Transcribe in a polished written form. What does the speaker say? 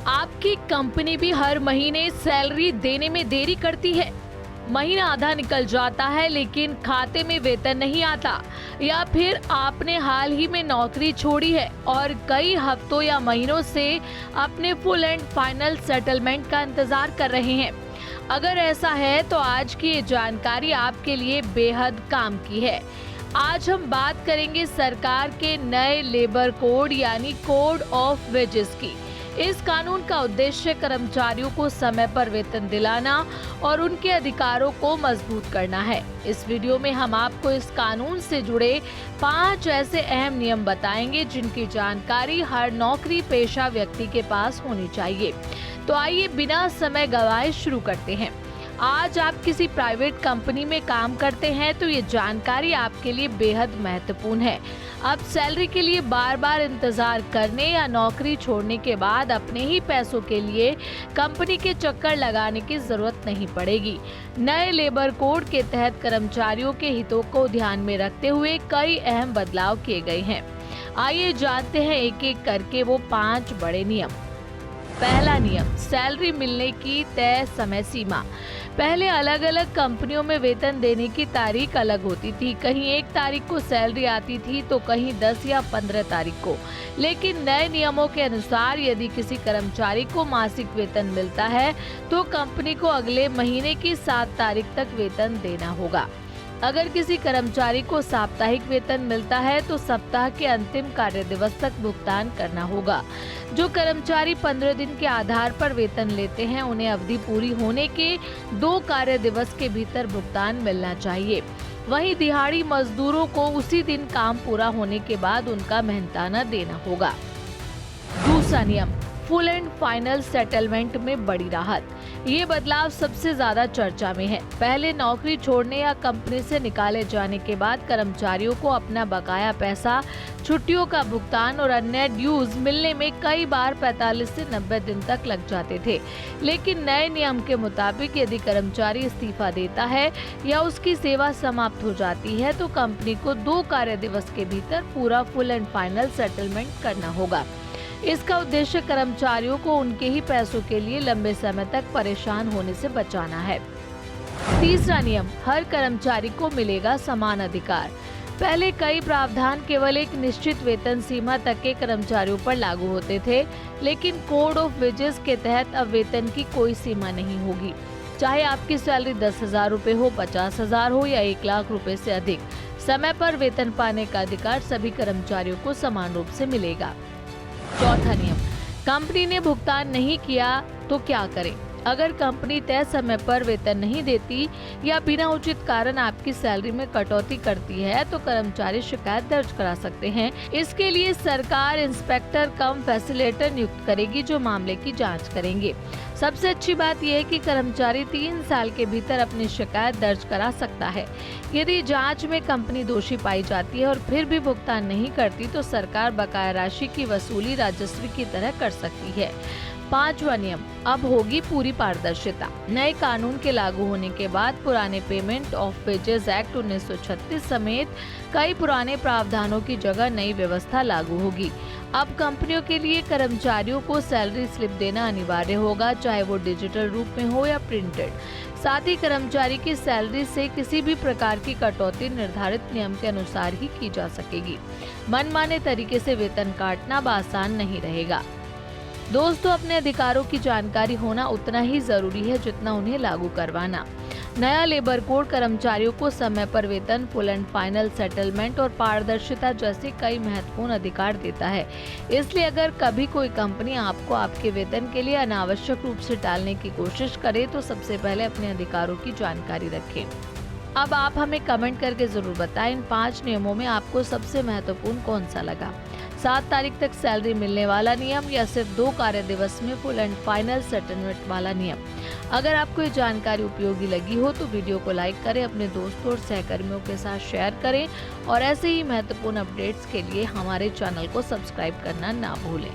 आपकी कंपनी भी हर महीने सैलरी देने में देरी करती है। महीना आधा निकल जाता है लेकिन खाते में वेतन नहीं आता, या फिर आपने हाल ही में नौकरी छोड़ी है और कई हफ्तों या महीनों से अपने फुल एंड फाइनल सेटलमेंट का इंतजार कर रहे हैं। अगर ऐसा है तो आज की ये जानकारी आपके लिए बेहद काम की है। आज हम बात करेंगे सरकार के नए लेबर कोड यानी कोड ऑफ वेजेस की। इस कानून का उद्देश्य कर्मचारियों को समय पर वेतन दिलाना और उनके अधिकारों को मजबूत करना है। इस वीडियो में हम आपको इस कानून से जुड़े 5 ऐसे अहम नियम बताएंगे जिनकी जानकारी हर नौकरी पेशा व्यक्ति के पास होनी चाहिए। तो आइए बिना समय गवाए शुरू करते हैं। आज आप किसी प्राइवेट कंपनी में काम करते हैं तो ये जानकारी आपके लिए बेहद महत्वपूर्ण है। अब सैलरी के लिए बार बार इंतजार करने या नौकरी छोड़ने के बाद अपने ही पैसों के लिए कंपनी के चक्कर लगाने की जरूरत नहीं पड़ेगी। नए लेबर कोड के तहत कर्मचारियों के हितों को ध्यान में रखते हुए कई अहम बदलाव किए गए हैं। आइए जानते हैं एक एक करके वो 5 बड़े नियम। पहला नियम, सैलरी मिलने की तय समय सीमा। पहले अलग अलग कंपनियों में वेतन देने की तारीख अलग होती थी। कहीं 1 तारीख को सैलरी आती थी तो कहीं 10 या 15 तारीख को। लेकिन नए नियमों के अनुसार यदि किसी कर्मचारी को मासिक वेतन मिलता है तो कंपनी को अगले महीने की 7 तारीख तक वेतन देना होगा। अगर किसी कर्मचारी को साप्ताहिक वेतन मिलता है तो सप्ताह के अंतिम कार्य दिवस तक भुगतान करना होगा। जो कर्मचारी 15 दिन के आधार पर वेतन लेते हैं उन्हें अवधि पूरी होने के 2 कार्य दिवस के भीतर भुगतान मिलना चाहिए। वहीं दिहाड़ी मजदूरों को उसी दिन काम पूरा होने के बाद उनका मेहनताना देना होगा। दूसरा नियम, फुल एंड फाइनल सेटलमेंट में बड़ी राहत। ये बदलाव सबसे ज्यादा चर्चा में है। पहले नौकरी छोड़ने या कंपनी से निकाले जाने के बाद कर्मचारियों को अपना बकाया पैसा, छुट्टियों का भुगतान और अन्य ड्यूज मिलने में कई बार 45 से 90 दिन तक लग जाते थे। लेकिन नए नियम के मुताबिक यदि कर्मचारी इस्तीफा देता है या उसकी सेवा समाप्त हो जाती है तो कंपनी को 2 कार्य दिवस के भीतर पूरा फुल एंड फाइनल सेटलमेंट करना होगा। इसका उद्देश्य कर्मचारियों को उनके ही पैसों के लिए लंबे समय तक परेशान होने से बचाना है। तीसरा नियम, हर कर्मचारी को मिलेगा समान अधिकार। पहले कई प्रावधान केवल एक निश्चित वेतन सीमा तक के कर्मचारियों पर लागू होते थे, लेकिन कोड ऑफ वेजेस के तहत अब वेतन की कोई सीमा नहीं होगी। चाहे आपकी सैलरी 10,000 रुपए हो, 50,000 हो या 1 लाख रुपए से अधिक, समय पर वेतन पाने का अधिकार सभी कर्मचारियों को समान रूप से मिलेगा। चौथा नियम, कंपनी ने भुगतान नहीं किया तो क्या करें। अगर कंपनी तय समय पर वेतन नहीं देती या बिना उचित कारण आपकी सैलरी में कटौती करती है तो कर्मचारी शिकायत दर्ज करा सकते हैं। इसके लिए सरकार इंस्पेक्टर कम फैसिलिटेटर नियुक्त करेगी जो मामले की जांच करेंगे। सबसे अच्छी बात यह है कि कर्मचारी 3 साल के भीतर अपनी शिकायत दर्ज करा सकता है। यदि जांच में कंपनी दोषी पाई जाती है और फिर भी भुगतान नहीं करती तो सरकार बकाया राशि की वसूली राजस्व की तरह कर सकती है। 5वां नियम, अब होगी पूरी पारदर्शिता। नए कानून के लागू होने के बाद पुराने पेमेंट ऑफ वेजेस एक्ट 1936 समेत कई पुराने प्रावधानों की जगह नई व्यवस्था लागू होगी। अब कंपनियों के लिए कर्मचारियों को सैलरी स्लिप देना अनिवार्य होगा, चाहे वो डिजिटल रूप में हो या प्रिंटेड। साथ ही कर्मचारी की सैलरी से किसी भी प्रकार की कटौती निर्धारित नियम के अनुसार ही की जा सकेगी। मनमाने तरीके से वेतन काटना आसान नहीं रहेगा। दोस्तों, अपने अधिकारों की जानकारी होना उतना ही जरूरी है जितना उन्हें लागू करवाना। नया लेबर कोड कर्मचारियों को समय पर वेतन, फुल एंड फाइनल सेटलमेंट और पारदर्शिता जैसे कई महत्वपूर्ण अधिकार देता है। इसलिए अगर कभी कोई कंपनी आपको आपके वेतन के लिए अनावश्यक रूप से टालने की कोशिश करे तो सबसे पहले अपने अधिकारों की जानकारी रखें। अब आप हमें कमेंट करके जरूर बताएं इन 5 नियमों में आपको सबसे महत्वपूर्ण कौन सा लगा। 7 तारीख तक सैलरी मिलने वाला नियम या सिर्फ 2 कार्य दिवस में फुल एंड फाइनल सेटलमेंट वाला नियम। अगर आपको ये जानकारी उपयोगी लगी हो तो वीडियो को लाइक करें, अपने दोस्तों और सहकर्मियों के साथ शेयर करें और ऐसे ही महत्वपूर्ण अपडेट्स के लिए हमारे चैनल को सब्सक्राइब करना ना भूलें।